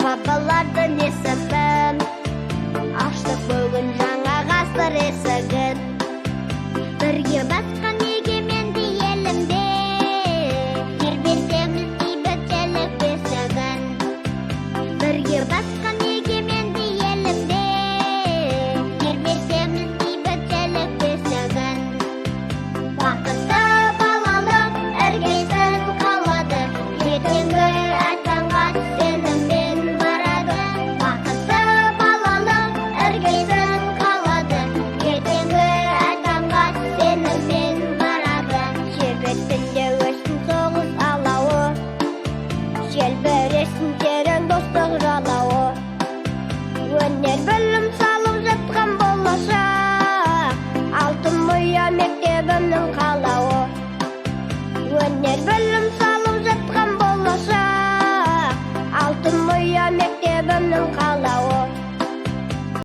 Babalardan esepem Açtık bugün жаңа ғасыр есігін Бірге басқан егеменді елімде Тербетеміз бейбітшілік бесігін Бірге басқан егеменді елімде Тербетеміз бейбітшілік бесігін Бақытты балалық іргесін қалады Ертеңгі аттанған сеніммен Желбірессін терең достық жалауы Өнер білім